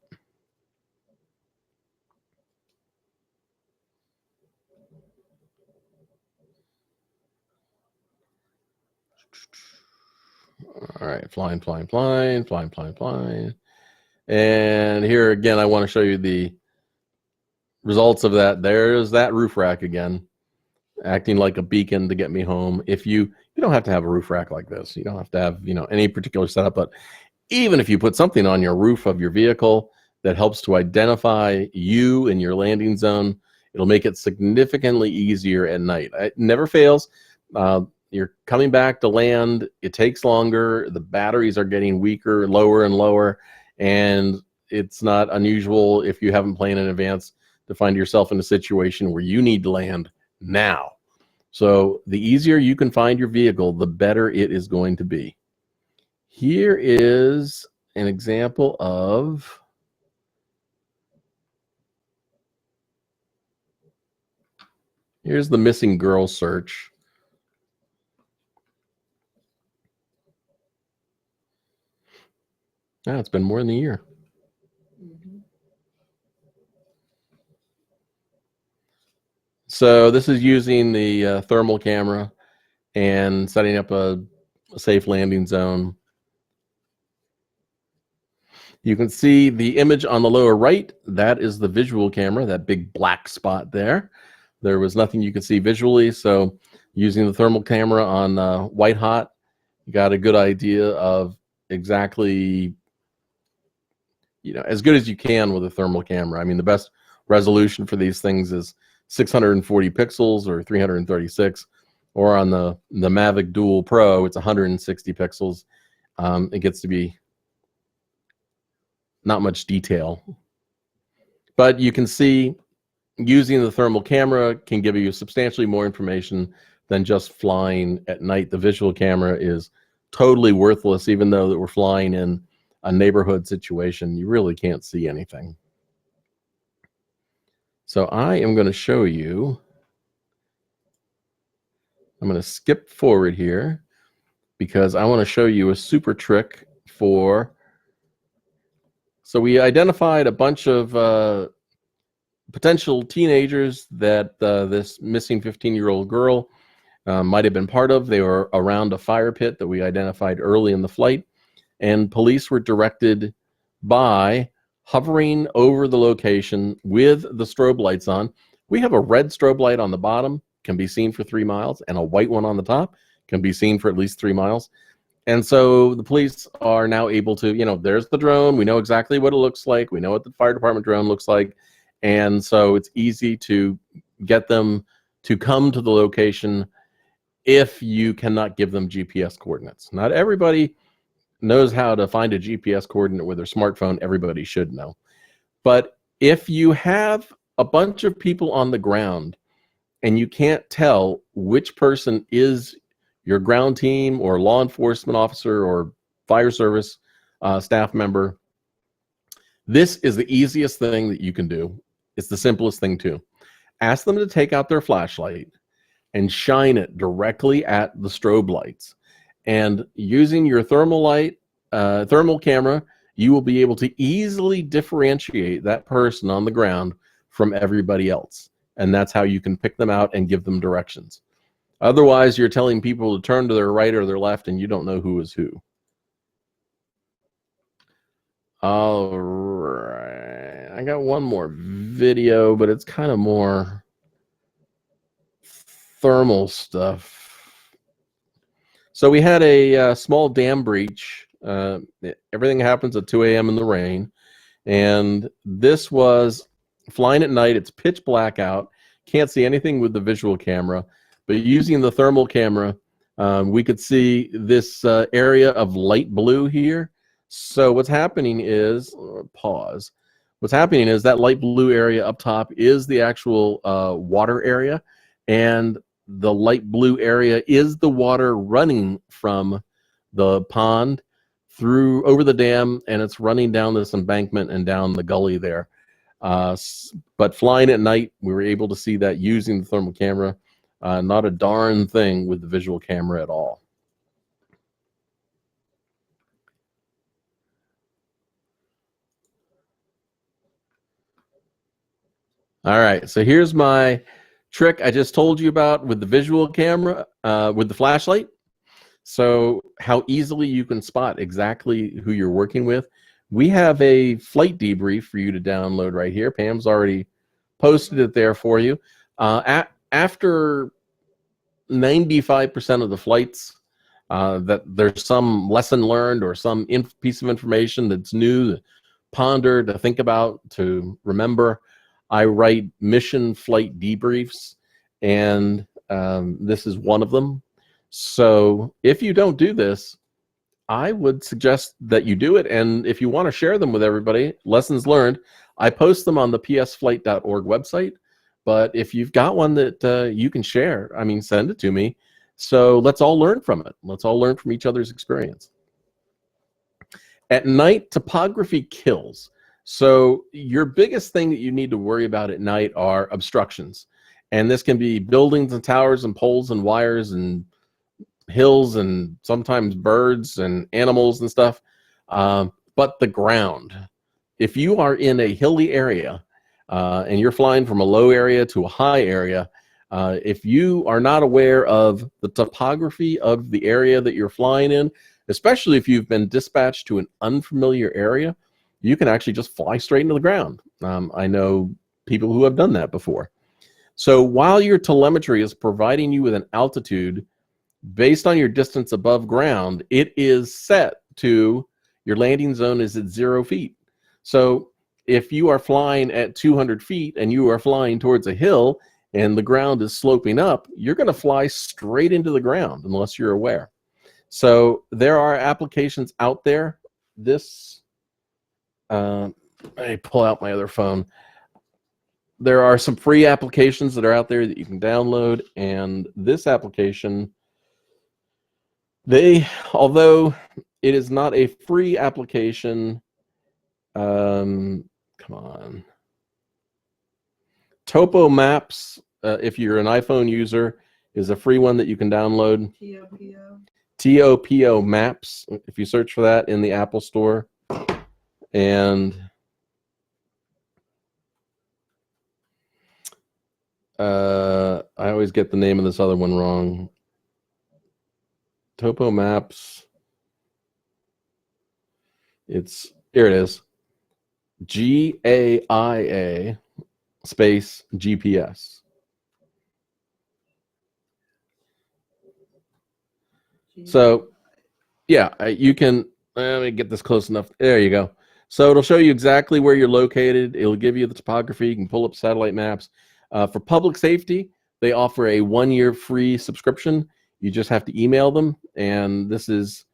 All right, flying. And here again, I want to show you the results of that. There's that roof rack again, acting like a beacon to get me home. If you don't have to have a roof rack like this. You don't have to have, any particular setup, but even if you put something on your roof of your vehicle that helps to identify you and your landing zone, it'll make it significantly easier at night. It never fails. You're coming back to land. It takes longer. The batteries are getting weaker, lower and lower. And it's not unusual if you haven't planned in advance to find yourself in a situation where you need to land now. So the easier you can find your vehicle, the better it is going to be. Here is an example of here's the missing girl search. Now it's been more than a year. So this is using the thermal camera and setting up a safe landing zone. You can see the image on the lower right. That is the visual camera, that big black spot there. There was nothing you could see visually, so using the thermal camera on white hot, you got a good idea of exactly, as good as you can with a thermal camera. I mean, the best resolution for these things is 640 pixels or 336, or on the Mavic Dual Pro, it's 160 pixels. It gets to be not much detail, but you can see using the thermal camera can give you substantially more information than just flying at night. The visual camera is totally worthless, even though that we're flying in a neighborhood situation. You really can't see anything. So I am going to show you, I'm going to skip forward here because I want to show you a super trick for, so we identified a bunch of potential teenagers that this missing 15-year-old girl might have been part of. They were around a fire pit that we identified early in the flight, and police were directed by hovering over the location with the strobe lights on. We have a red strobe light on the bottom, can be seen for 3 miles, and a white one on the top, can be seen for at least 3 miles. And so the police are now able to, there's the drone. We know exactly what it looks like. We know what the fire department drone looks like. And so it's easy to get them to come to the location if you cannot give them GPS coordinates. Not everybody knows how to find a GPS coordinate with their smartphone. Everybody should know. But if you have a bunch of people on the ground and you can't tell which person is your ground team or law enforcement officer or fire service staff member, this is the easiest thing that you can do. It's the simplest thing too. Ask them to take out their flashlight and shine it directly at the strobe lights. And using your thermal camera, you will be able to easily differentiate that person on the ground from everybody else. And that's how you can pick them out and give them directions. Otherwise, you're telling people to turn to their right or their left, and you don't know who is who. All right. I got one more video, but it's kind of more thermal stuff. So we had a small dam breach. Everything happens at 2 a.m. in the rain. And this was flying at night. It's pitch black out. Can't see anything with the visual camera. But using the thermal camera, we could see this area of light blue here. So what's happening is, pause. What's happening is that light blue area up top is the actual water area. And the light blue area is the water running from the pond through over the dam, and it's running down this embankment and down the gully there. But flying at night, we were able to see that using the thermal camera. Not a darn thing with the visual camera at all. All right, so here's my trick I just told you about with the visual camera, with the flashlight. So how easily you can spot exactly who you're working with. We have a flight debrief for you to download right here. Pam's already posted it there for you. After 95% of the flights, that there's some lesson learned or some piece of information that's new to ponder, to think about, to remember, I write mission flight debriefs, and this is one of them. So if you don't do this, I would suggest that you do it. And if you want to share them with everybody, lessons learned, I post them on the psflight.org website. But if you've got one that you can share, I mean, send it to me. So let's all learn from it. Let's all learn from each other's experience. At night, topography kills. So your biggest thing that you need to worry about at night are obstructions. And this can be buildings and towers and poles and wires and hills and sometimes birds and animals and stuff. But the ground, if you are in a hilly area and you're flying from a low area to a high area, if you are not aware of the topography of the area that you're flying in, especially if you've been dispatched to an unfamiliar area, you can actually just fly straight into the ground. I know people who have done that before. So while your telemetry is providing you with an altitude based on your distance above ground, it is set to your landing zone is at 0 feet. So if you are flying at 200 feet and you are flying towards a hill and the ground is sloping up, you're going to fly straight into the ground unless you're aware. So there are applications out there. This, I pull out my other phone. There are some free applications that are out there that you can download, and this application, although it is not a free application, come on. Topo Maps, if you're an iPhone user, is a free one that you can download. TOPO Maps, if you search for that in the Apple Store. And I always get the name of this other one wrong. Topo Maps. Here it is. GAIA space GPS. So, yeah, you can, let me get this close enough. There you go. So it'll show you exactly where you're located. It'll give you the topography. You can pull up satellite maps. For public safety, they offer a 1-year free subscription. You just have to email them, and this is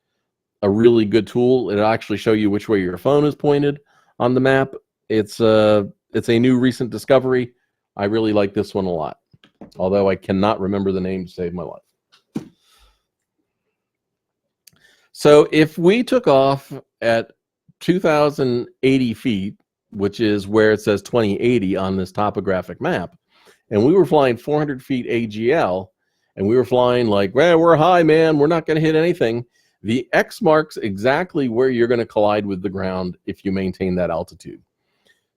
a really good tool. It'll actually show you which way your phone is pointed on the map. It's a new recent discovery. I really like this one a lot, although I cannot remember the name to save my life. So if we took off at 2,080 feet, which is where it says 2080 on this topographic map, and we were flying 400 feet AGL, and we were flying like, well, we're high, man, we're not going to hit anything, the X marks exactly where you're going to collide with the ground if you maintain that altitude.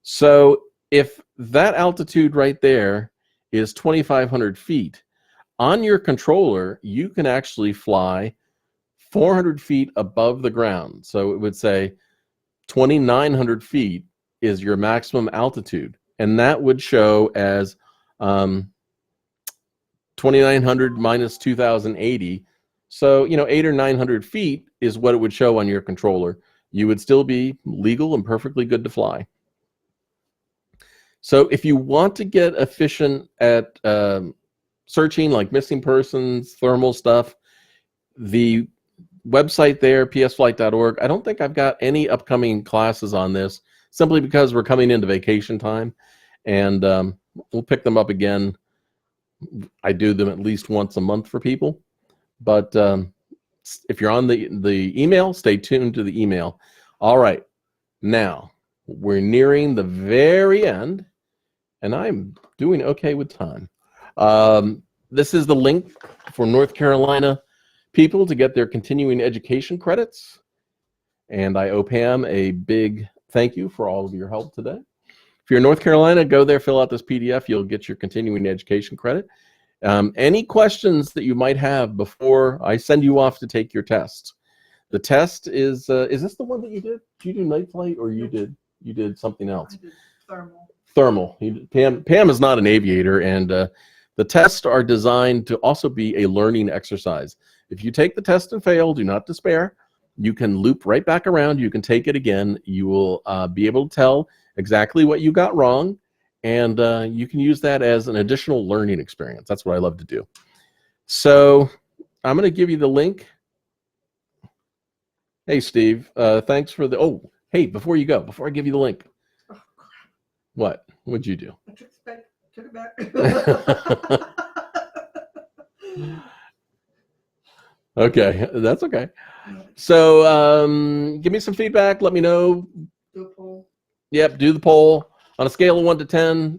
So if that altitude right there is 2,500 feet, on your controller, you can actually fly 400 feet above the ground. So it would say 2,900 feet is your maximum altitude. And that would show as 2,900 minus 2,080. So, 800 or 900 feet is what it would show on your controller. You would still be legal and perfectly good to fly. So if you want to get efficient at searching like missing persons, thermal stuff, the website there, psflight.org, I don't think I've got any upcoming classes on this, simply because we're coming into vacation time, and we'll pick them up again. I do them at least once a month for people, but if you're on the email, stay tuned to the email. All right, now we're nearing the very end, and I'm doing okay with time. This is the link for North Carolina people to get their continuing education credits, and I owe Pam a big thank you for all of your help today. If you're in North Carolina, go there, fill out this PDF, you'll get your continuing education credit. Any questions that you might have before I send you off to take your test? The test is this the one that you did? Did you do night flight, or you did something else? I did thermal. Thermal. Pam is not an aviator, and the tests are designed to also be a learning exercise. If you take the test and fail, do not despair. You can loop right back around. You can take it again. You will be able to tell exactly what you got wrong, and you can use that as an additional learning experience. That's what I love to do. So I'm going to give you the link. Hey, Steve. Thanks for the. Oh, hey, before you go, before I give you the link, Oh, crap. what would you do? I took it back. Okay, that's okay. So, give me some feedback. Let me know. Do a poll. Yep, do the poll on a scale of 1 to 10.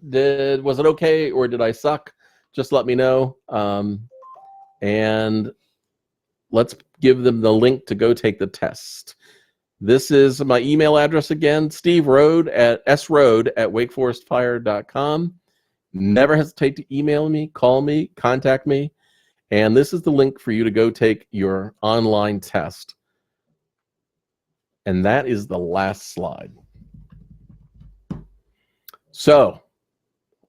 Was it okay or did I suck? Just let me know. And let's give them the link to go take the test. This is my email address again, sroad@wakeforestfire.com. Never hesitate to email me, call me, contact me. And this is the link for you to go take your online test. And that is the last slide. So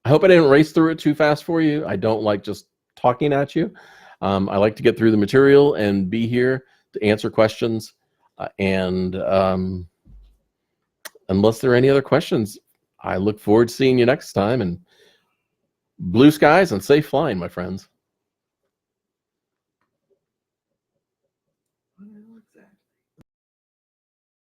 I hope I didn't race through it too fast for you. I don't like just talking at you. I like to get through the material and be here to answer questions. Unless there are any other questions, I look forward to seeing you next time. And blue skies and safe flying, my friends. I don't know exactly.